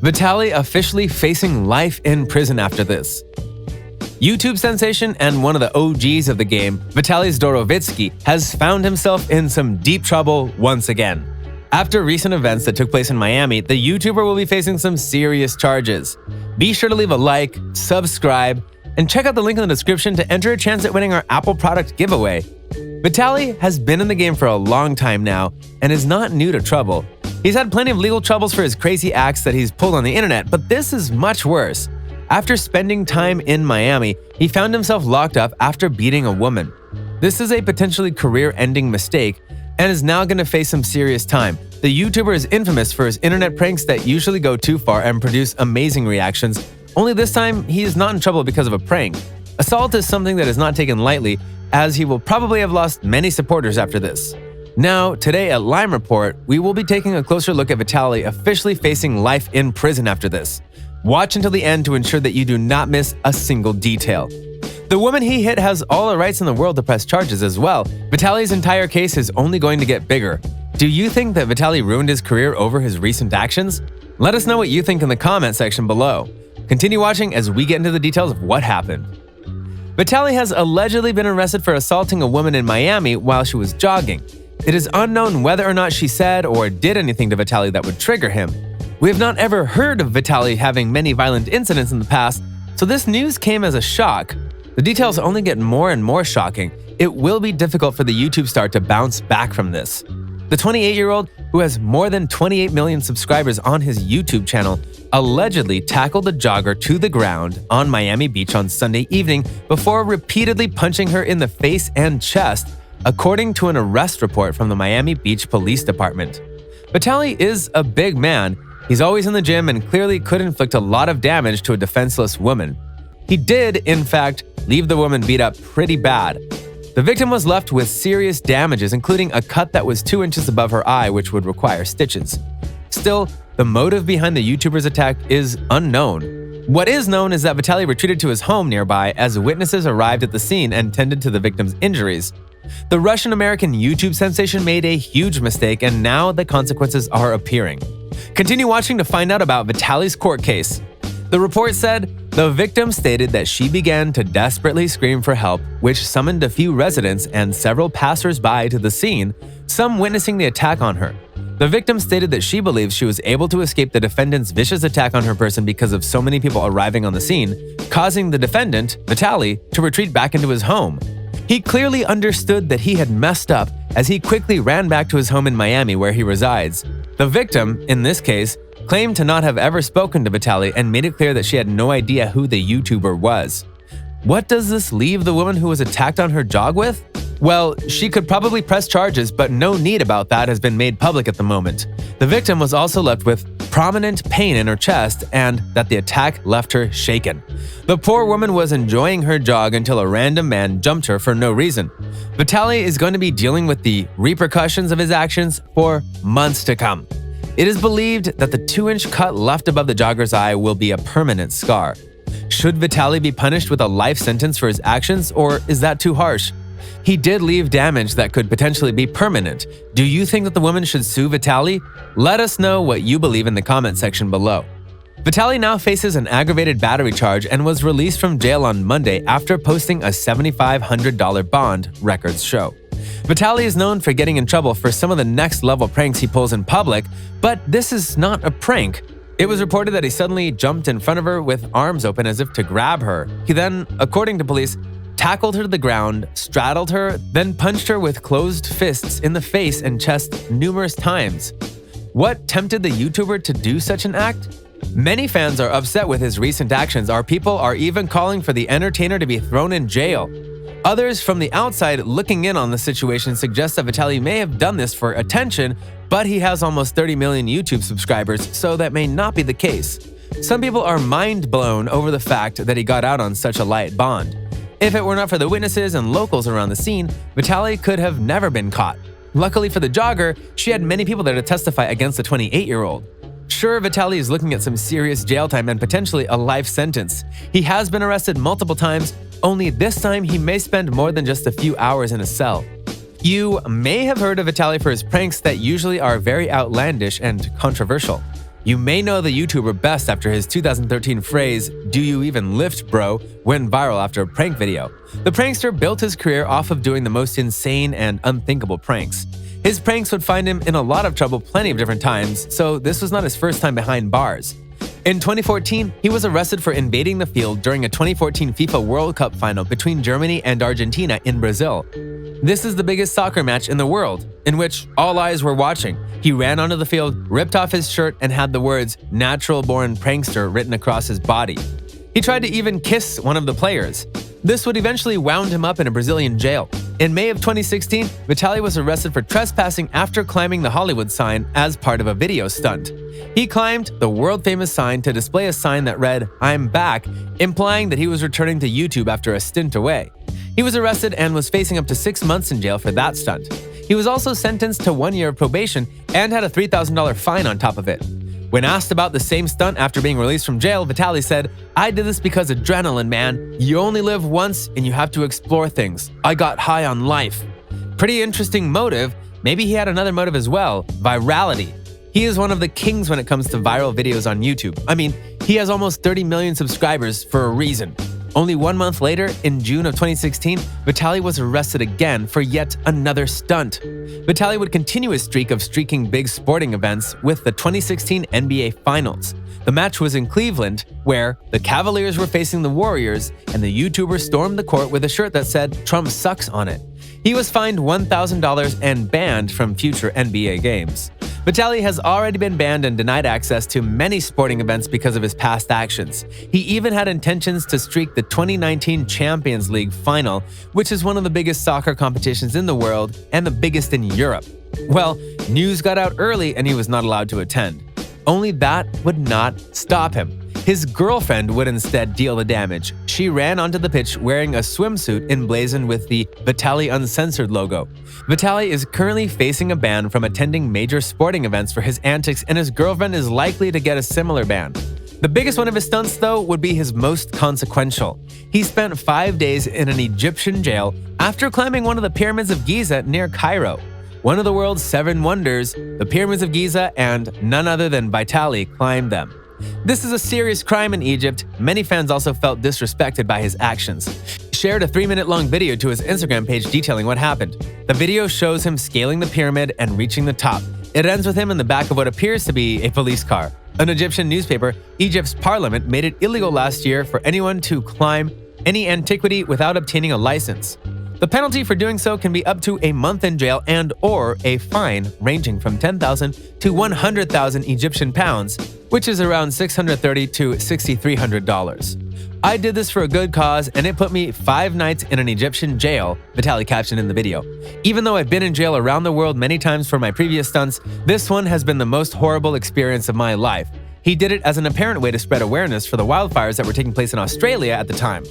Vitaly officially facing life in prison after this. YouTube sensation and one of the OGs of the game, Vitaly Zdorovitsky, has found himself in some deep trouble once again. After recent events that took place in Miami, the YouTuber will be facing some serious charges. Be sure to leave a like, subscribe, and check out the link in the description to enter a chance at winning our Apple product giveaway. Vitaly has been in the game for a long time now and is not new to trouble. He's had plenty of legal troubles for his crazy acts that he's pulled on the internet, but this is much worse. After spending time in Miami, he found himself locked up after beating a woman. This is a potentially career-ending mistake and is now going to face some serious time. The YouTuber is infamous for his internet pranks that usually go too far and produce amazing reactions, only this time he is not in trouble because of a prank. Assault is something that is not taken lightly, as he will probably have lost many supporters after this. Now, today at Lime Report, we will be taking a closer look at Vitaly officially facing life in prison after this. Watch until the end to ensure that you do not miss a single detail. The woman he hit has all the rights in the world to press charges as well. Vitaly's entire case is only going to get bigger. Do you think that Vitaly ruined his career over his recent actions? Let us know what you think in the comment section below. Continue watching as we get into the details of what happened. Vitaly has allegedly been arrested for assaulting a woman in Miami while she was jogging. It is unknown whether or not she said or did anything to Vitaly that would trigger him. We have not ever heard of Vitaly having many violent incidents in the past, so this news came as a shock. The details only get more and more shocking. It will be difficult for the YouTube star to bounce back from this. The 28-year-old, who has more than 28 million subscribers on his YouTube channel, allegedly tackled a jogger to the ground on Miami Beach on Sunday evening before repeatedly punching her in the face and chest, according to an arrest report from the Miami Beach Police Department. Vitaly is a big man. He's always in the gym and clearly could inflict a lot of damage to a defenseless woman. He did, in fact, leave the woman beat up pretty bad. The victim was left with serious damages, including a cut that was 2 inches above her eye, which would require stitches. Still, the motive behind the YouTuber's attack is unknown. What is known is that Vitaly retreated to his home nearby as witnesses arrived at the scene and tended to the victim's injuries. The Russian-American YouTube sensation made a huge mistake, and now the consequences are appearing. Continue watching to find out about Vitaly's court case. The report said, the victim stated that she began to desperately scream for help, which summoned a few residents and several passers-by to the scene, some witnessing the attack on her. The victim stated that she believes she was able to escape the defendant's vicious attack on her person because of so many people arriving on the scene, causing the defendant, Vitaly, to retreat back into his home. He clearly understood that he had messed up as he quickly ran back to his home in Miami where he resides. The victim, in this case, claimed to not have ever spoken to Vitaly and made it clear that she had no idea who the YouTuber was. What does this leave the woman who was attacked on her jog with? Well, she could probably press charges, but no need about that has been made public at the moment. The victim was also left with prominent pain in her chest and that the attack left her shaken. The poor woman was enjoying her jog until a random man jumped her for no reason. Vitaly is going to be dealing with the repercussions of his actions for months to come. It is believed that the 2-inch cut left above the jogger's eye will be a permanent scar. Should Vitaly be punished with a life sentence for his actions, or is that too harsh? He did leave damage that could potentially be permanent. Do you think that the woman should sue Vitaly? Let us know what you believe in the comment section below. Vitaly now faces an aggravated battery charge and was released from jail on Monday after posting a $7,500 bond, records show. Vitaly is known for getting in trouble for some of the next-level pranks he pulls in public, but this is not a prank. It was reported that he suddenly jumped in front of her with arms open as if to grab her. He then, according to police, tackled her to the ground, straddled her, then punched her with closed fists in the face and chest numerous times. What tempted the YouTuber to do such an act? Many fans are upset with his recent actions. Our people are even calling for the entertainer to be thrown in jail. Others from the outside looking in on the situation suggest that Vitaly may have done this for attention, but he has almost 30 million YouTube subscribers, so that may not be the case. Some people are mind blown over the fact that he got out on such a light bond. If it were not for the witnesses and locals around the scene, Vitaly could have never been caught. Luckily for the jogger, she had many people there to testify against the 28-year-old. Sure, Vitaly is looking at some serious jail time and potentially a life sentence. He has been arrested multiple times, only this time he may spend more than just a few hours in a cell. You may have heard of Vitaly for his pranks that usually are very outlandish and controversial. You may know the YouTuber best after his 2013 phrase, "Do you even lift, bro?" went viral after a prank video. The prankster built his career off of doing the most insane and unthinkable pranks. His pranks would find him in a lot of trouble plenty of different times, so this was not his first time behind bars. In 2014, he was arrested for invading the field during a 2014 FIFA World Cup final between Germany and Argentina in Brazil. This is the biggest soccer match in the world, in which all eyes were watching. He ran onto the field, ripped off his shirt, and had the words "natural-born prankster" written across his body. He tried to even kiss one of the players. This would eventually wound him up in a Brazilian jail. In May of 2016, Vitaly was arrested for trespassing after climbing the Hollywood sign as part of a video stunt. He climbed the world-famous sign to display a sign that read, "I'm back," implying that he was returning to YouTube after a stint away. He was arrested and was facing up to 6 months in jail for that stunt. He was also sentenced to 1 year of probation and had a $3,000 fine on top of it. When asked about the same stunt after being released from jail, Vitaly said, "I did this because adrenaline, man. You only live once and you have to explore things. I got high on life." Pretty interesting motive. Maybe he had another motive as well, virality. He is one of the kings when it comes to viral videos on YouTube. I mean, he has almost 30 million subscribers for a reason. Only 1 month later, in June of 2016, Vitaly was arrested again for yet another stunt. Vitaly would continue his streak of streaking big sporting events with the 2016 NBA Finals. The match was in Cleveland, where the Cavaliers were facing the Warriors, and the YouTuber stormed the court with a shirt that said "Trump sucks" on it. He was fined $1,000 and banned from future NBA games. Vitaly has already been banned and denied access to many sporting events because of his past actions. He even had intentions to streak the 2019 Champions League final, which is one of the biggest soccer competitions in the world and the biggest in Europe. Well, news got out early and he was not allowed to attend. Only that would not stop him. His girlfriend would instead deal the damage. She ran onto the pitch wearing a swimsuit emblazoned with the Vitaly Uncensored logo. Vitaly is currently facing a ban from attending major sporting events for his antics, and his girlfriend is likely to get a similar ban. The biggest one of his stunts, though, would be his most consequential. He spent 5 days in an Egyptian jail after climbing one of the pyramids of Giza near Cairo. One of the world's 7 wonders, the pyramids of Giza, and none other than Vitaly climbed them. This is a serious crime in Egypt. Many fans also felt disrespected by his actions. He shared a 3-minute-long video to his Instagram page detailing what happened. The video shows him scaling the pyramid and reaching the top. It ends with him in the back of what appears to be a police car. An Egyptian newspaper, Egypt's parliament, made it illegal last year for anyone to climb any antiquity without obtaining a license. The penalty for doing so can be up to a month in jail and/or a fine ranging from 10,000 to 100,000 Egyptian pounds, which is around $630 to $6,300. "I did this for a good cause, and it put me 5 nights in an Egyptian jail," Vitaly captioned in the video. "Even though I've been in jail around the world many times for my previous stunts, this one has been the most horrible experience of my life." He did it as an apparent way to spread awareness for the wildfires that were taking place in Australia at the time.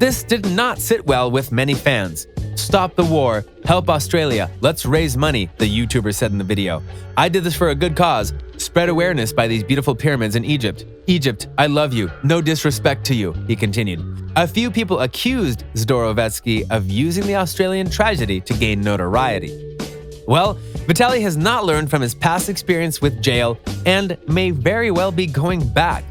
This did not sit well with many fans. "Stop the war, help Australia, let's raise money," the YouTuber said in the video. "I did this for a good cause, spread awareness by these beautiful pyramids in Egypt. Egypt, I love you, no disrespect to you," he continued. A few people accused Zdorowetsky of using the Australian tragedy to gain notoriety. Well, Vitaly has not learned from his past experience with jail and may very well be going back.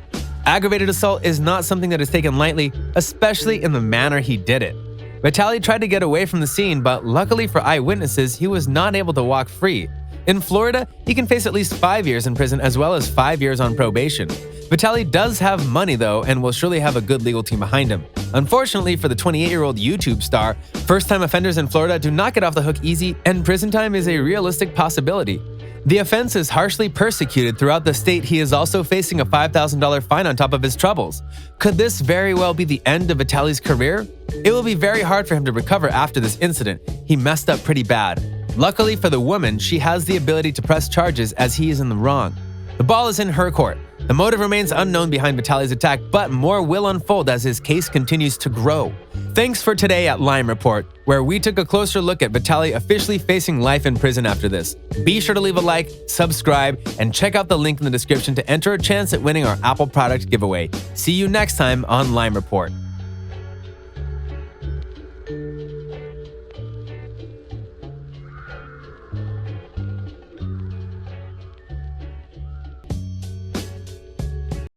Aggravated assault is not something that is taken lightly, especially in the manner he did it. Vitaly tried to get away from the scene, but luckily for eyewitnesses, he was not able to walk free. In Florida, he can face at least 5 years in prison as well as 5 years on probation. Vitaly does have money though and will surely have a good legal team behind him. Unfortunately for the 28-year-old YouTube star, first-time offenders in Florida do not get off the hook easy, and prison time is a realistic possibility. The offense is harshly persecuted throughout the state. He is also facing a $5,000 fine on top of his troubles. Could this very well be the end of Vitaly's career? It will be very hard for him to recover after this incident. He messed up pretty bad. Luckily for the woman, she has the ability to press charges as he is in the wrong. The ball is in her court. The motive remains unknown behind Vitaly's attack, but more will unfold as his case continues to grow. Thanks for today at Lime Report, where we took a closer look at Vitaly officially facing life in prison after this. Be sure to leave a like, subscribe, and check out the link in the description to enter a chance at winning our Apple product giveaway. See you next time on Lime Report.